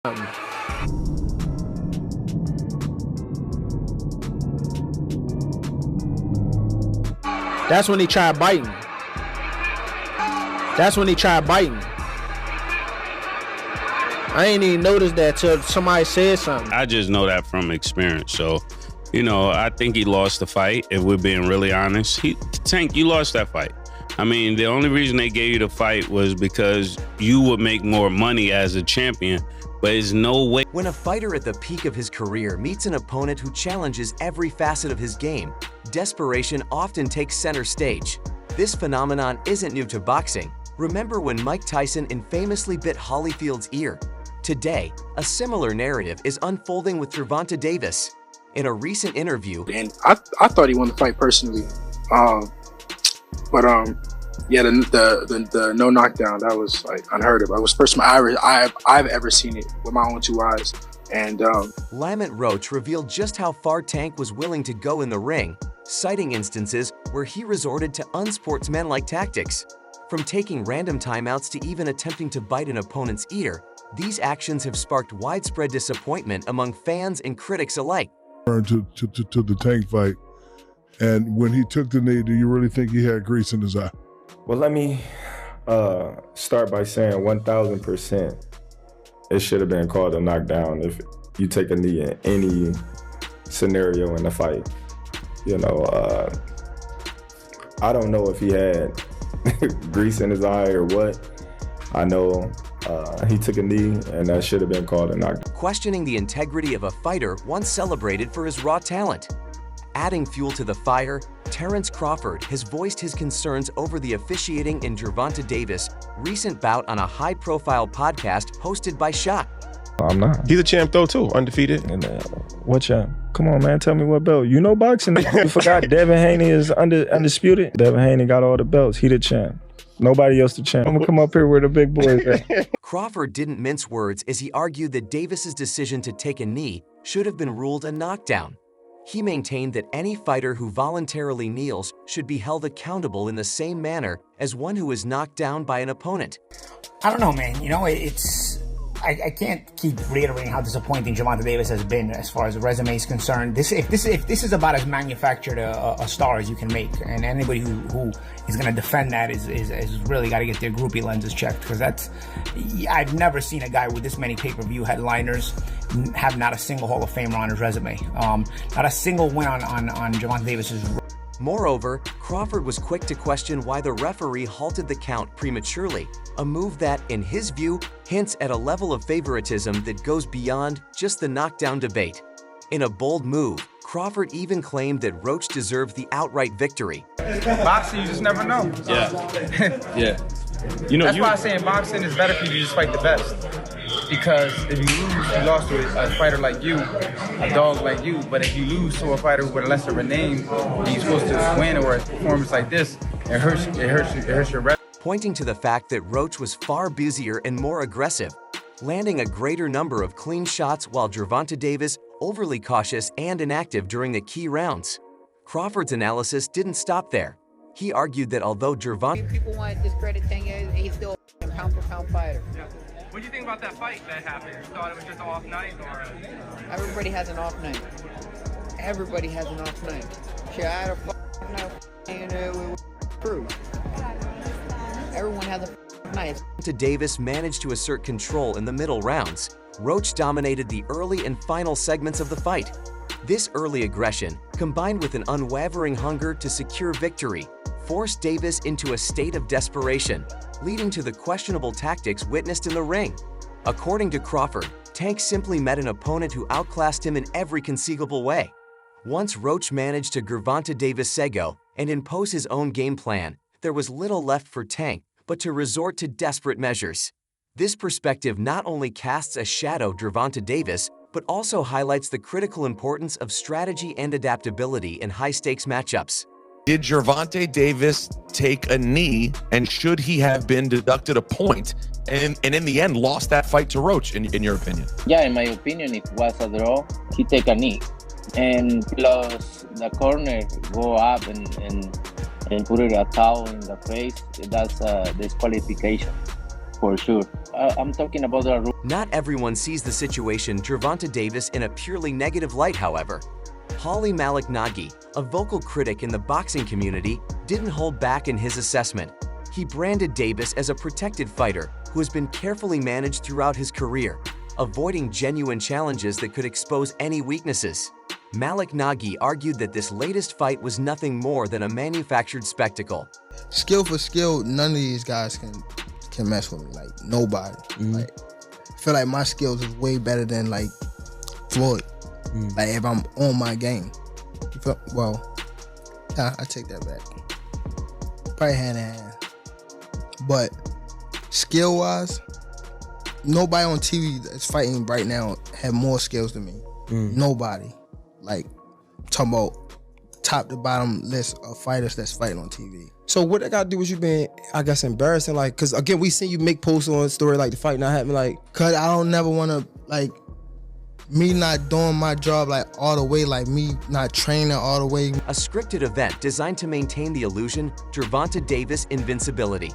That's when he tried biting. I ain't even noticed that till somebody said something. I just know that from experience. So, I think he lost the fight. If we're being really honest, Tank, you lost that fight. I mean, the only reason they gave you the fight was because you would make more money as a champion. But there's no way. When a fighter at the peak of his career meets an opponent who challenges every facet of his game, desperation often takes center stage. This phenomenon isn't new to boxing. Remember when Mike Tyson infamously bit Holyfield's ear? Today, a similar narrative is unfolding with Gervonta Davis. In a recent interview, and I thought he won the fight personally, the no knockdown, that was like unheard of. It was the first time I've ever seen it with my own two eyes. And Lamont Roach revealed just how far Tank was willing to go in the ring, citing instances where he resorted to unsportsmanlike tactics. From taking random timeouts to even attempting to bite an opponent's ear, these actions have sparked widespread disappointment among fans and critics alike. To the Tank fight, and when he took the knee, do you really think he had grease in his eye? Well, let me start by saying 1,000% it should have been called a knockdown if you take a knee in any scenario in the fight. I don't know if he had grease in his eye or what. I know he took a knee, and that should have been called a knockdown. Questioning the integrity of a fighter once celebrated for his raw talent. Adding fuel to the fire, Terrence Crawford has voiced his concerns over the officiating in Gervonta Davis' recent bout on a high-profile podcast hosted by Shot. I'm not. He's a champ though too, undefeated. And what champ? Come on, man, tell me what belt. You know boxing. You forgot Devin Haney is undisputed. Devin Haney got all the belts. He the champ. Nobody else the champ. I'm gonna come up here where the big boys at. Crawford didn't mince words as he argued that Davis's decision to take a knee should have been ruled a knockdown. He maintained that any fighter who voluntarily kneels should be held accountable in the same manner as one who is knocked down by an opponent. I don't know, man. I can't keep reiterating how disappointing Gervonta Davis has been as far as the resume is concerned. If this is about as manufactured a star as you can make, and anybody who is going to defend that is really got to get their groupie lenses checked, because I've never seen a guy with this many pay-per-view headliners have not a single Hall of Famer on his resume. Not a single win on Gervonta Davis's. Moreover, Crawford was quick to question why the referee halted the count prematurely, a move that, in his view, hints at a level of favoritism that goes beyond just the knockdown debate. In a bold move, Crawford even claimed that Roach deserved the outright victory. Boxing, you just never know. Yeah. Yeah. That's why I say in boxing it's better for you to just fight the best. Because if you lose, you lost to a fighter like you, a dog like you. But if you lose to a fighter with a lesser of a name, and you're supposed to win or a performance like this, it hurts your rep. Pointing to the fact that Roach was far busier and more aggressive, landing a greater number of clean shots while Gervonta Davis overly cautious and inactive during the key rounds. Crawford's analysis didn't stop there. He argued that although Gervonta... People want to discredit thing, he's still a pound-for-pound fighter. Yeah. What do you think about that fight that happened? You thought it was just an off night, or? Everybody has an off night. Everybody has an off night. Shit, I had a night and crew. Everyone has a night. Davis managed to assert control in the middle rounds. Roach dominated the early and final segments of the fight. This early aggression, combined with an unwavering hunger to secure victory, forced Davis into a state of desperation, leading to the questionable tactics witnessed in the ring. According to Crawford, Tank simply met an opponent who outclassed him in every conceivable way. Once Roach managed to Gervonta Davis' Sego and impose his own game plan, there was little left for Tank but to resort to desperate measures. This perspective not only casts a shadow Gervonta Davis, but also highlights the critical importance of strategy and adaptability in high-stakes matchups. Did Gervonta Davis take a knee, and should he have been deducted a point and in the end lost that fight to Roach, in your opinion? Yeah, in my opinion, if it was a draw, he take a knee. And plus the corner go up and put it a towel in the face, that's a disqualification for sure. I'm talking about the rule. Not everyone sees the situation Gervonta Davis in a purely negative light, however. Holly Malik Nagy, a vocal critic in the boxing community, didn't hold back in his assessment. He branded Davis as a protected fighter who has been carefully managed throughout his career, avoiding genuine challenges that could expose any weaknesses. Malik Nagy argued that this latest fight was nothing more than a manufactured spectacle. Skill for skill, none of these guys can mess with me. Like, nobody. Like, I feel like my skills is way better than like Floyd. Like, if I'm on my game. Well, yeah, I take that back. Probably hand in hand. But skill wise, nobody on TV that's fighting right now have more skills than me. Nobody. Like, talking about top to bottom list of fighters that's fighting on TV. So what that got to do with you being, I guess, embarrassing? Like, because again, we seen you make posts on a story like the fight not happening. Like, cause I don't never want to, like, me not doing my job like all the way, like me not training all the way. A scripted event designed to maintain the illusion Gervonta Davis invincibility.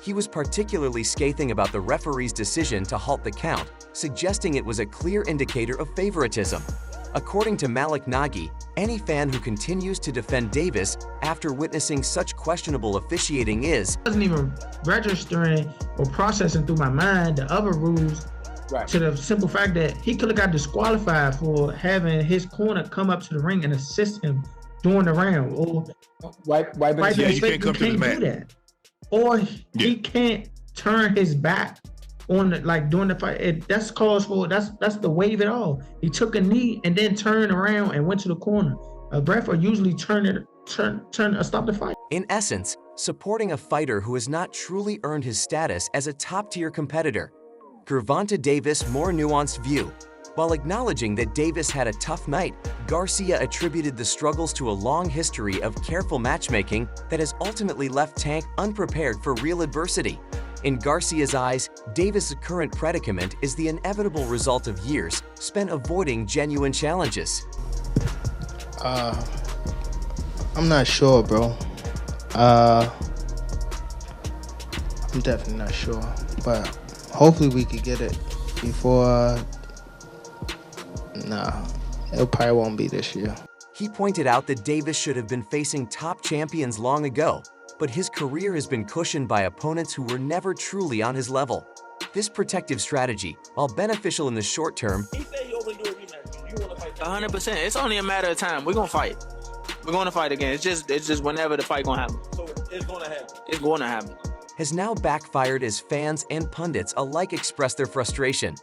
He was particularly scathing about the referee's decision to halt the count, suggesting it was a clear indicator of favoritism. According to Malik Nagy, any fan who continues to defend Davis after witnessing such questionable officiating is wasn't even registering or processing through my mind the other rules, to the simple fact that he could have got disqualified for having his corner come up to the ring and assist him during the round, or you can't come to the mat. Do that, or he can't turn his back on the, like during the fight. That's cause for that's the wave it all. He took a knee and then turned around and went to the corner. A ref will usually stop the fight. in essence, supporting a fighter who has not truly earned his status as a top-tier competitor. Gervonta Davis' more nuanced view. While acknowledging that Davis had a tough night, Garcia attributed the struggles to a long history of careful matchmaking that has ultimately left Tank unprepared for real adversity. In Garcia's eyes, Davis' current predicament is the inevitable result of years spent avoiding genuine challenges. I'm not sure, bro. I'm definitely not sure, but hopefully we could get it before. Nah, it probably won't be this year. He pointed out that Davis should have been facing top champions long ago, but his career has been cushioned by opponents who were never truly on his level. This protective strategy, while beneficial in the short term, He said he open do a rematch. You want to fight? 100%. It's only a matter of time. We're gonna fight. We're gonna fight again. It's just whenever the fight gonna happen. So it's gonna happen. It's gonna happen. has now backfired as fans and pundits alike express their frustration.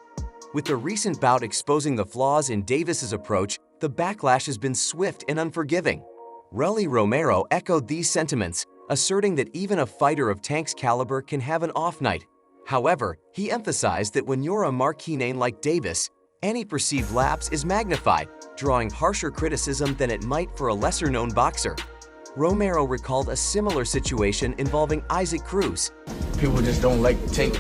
With the recent bout exposing the flaws in Davis's approach, the backlash has been swift and unforgiving. Relly Romero echoed these sentiments, asserting that even a fighter of Tank's caliber can have an off night. However, he emphasized that when you're a marquee name like Davis, any perceived lapse is magnified, drawing harsher criticism than it might for a lesser-known boxer. Romero recalled a similar situation involving Isaac Cruz. People just don't like Tank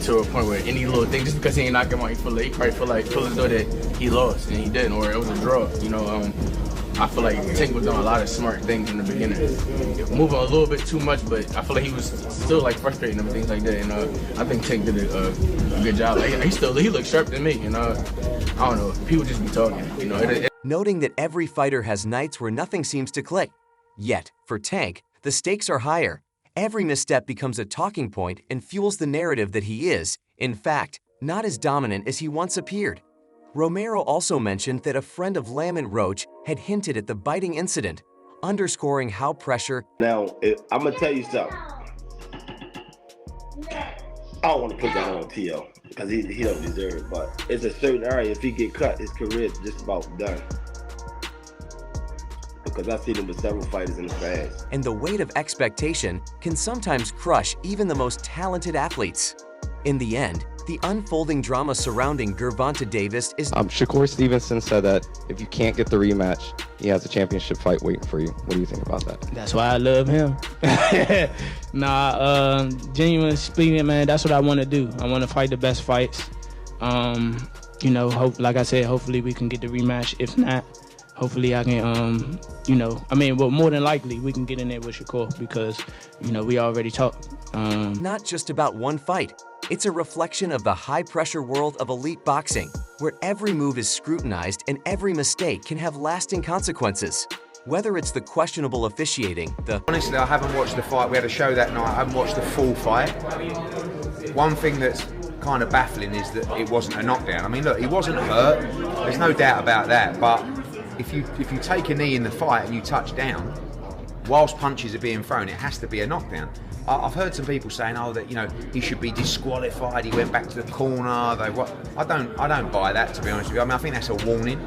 to a point where any little thing, just because he ain't knock him out, he probably feel as though that he lost and he didn't, or it was a draw. You know, I feel like Tank was doing a lot of smart things in the beginning, moving a little bit too much, but I feel like he was still like frustrating and things like that. And I think Tank did a good job. Like, he looked sharp than me. You know, I don't know. People just be talking. You know, noting that every fighter has nights where nothing seems to click. Yet, for Tank, the stakes are higher. Every misstep becomes a talking point and fuels the narrative that he is, in fact, not as dominant as he once appeared. Romero also mentioned that a friend of Lamont Roach had hinted at the biting incident, underscoring how pressure. Now, I'm going to tell you something. I don't want to put that on T.O. because he don't deserve it, but it's a certain area. If he get cut, his career is just about done. Because I've seen him with several fighters in the past. And the weight of expectation can sometimes crush even the most talented athletes. In the end, the unfolding drama surrounding Gervonta Davis is... Shakur Stevenson said that if you can't get the rematch, he has a championship fight waiting for you. What do you think about that? That's why I love him. Genuinely speaking, man, that's what I want to do. I want to fight the best fights. You know, like I said, hopefully we can get the rematch. If not, hopefully I can, well, more than likely we can get in there with Shakur because, we already talked. Not just about one fight. It's a reflection of the high-pressure world of elite boxing, where every move is scrutinized and every mistake can have lasting consequences. Whether it's the questionable officiating, Honestly, I haven't watched the fight. We had a show that night. I haven't watched the full fight. One thing that's kind of baffling is that it wasn't a knockdown. I mean, look, he wasn't hurt. There's no doubt about that. But if you take a knee in the fight and you touch down, whilst punches are being thrown, it has to be a knockdown. I've heard some people saying, "Oh, that he should be disqualified. He went back to the corner." I don't buy that, to be honest with you. I mean, I think that's a warning,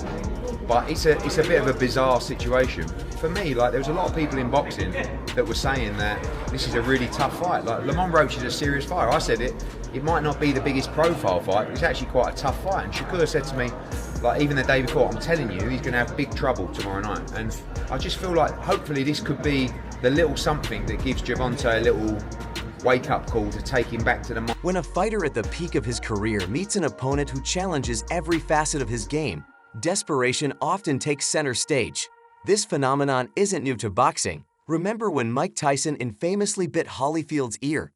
but it's a bit of a bizarre situation for me. Like, there was a lot of people in boxing that were saying that this is a really tough fight. Like, Lamont Roach is a serious fighter. I said it might not be the biggest profile fight, but it's actually quite a tough fight. And Shakur said to me, like, even the day before, "I'm telling you, he's going to have big trouble tomorrow night." And I just feel like hopefully this could be the little something that gives Gervonta a little wake-up call to take him back to the... When a fighter at the peak of his career meets an opponent who challenges every facet of his game, desperation often takes center stage. This phenomenon isn't new to boxing. Remember when Mike Tyson infamously bit Holyfield's ear?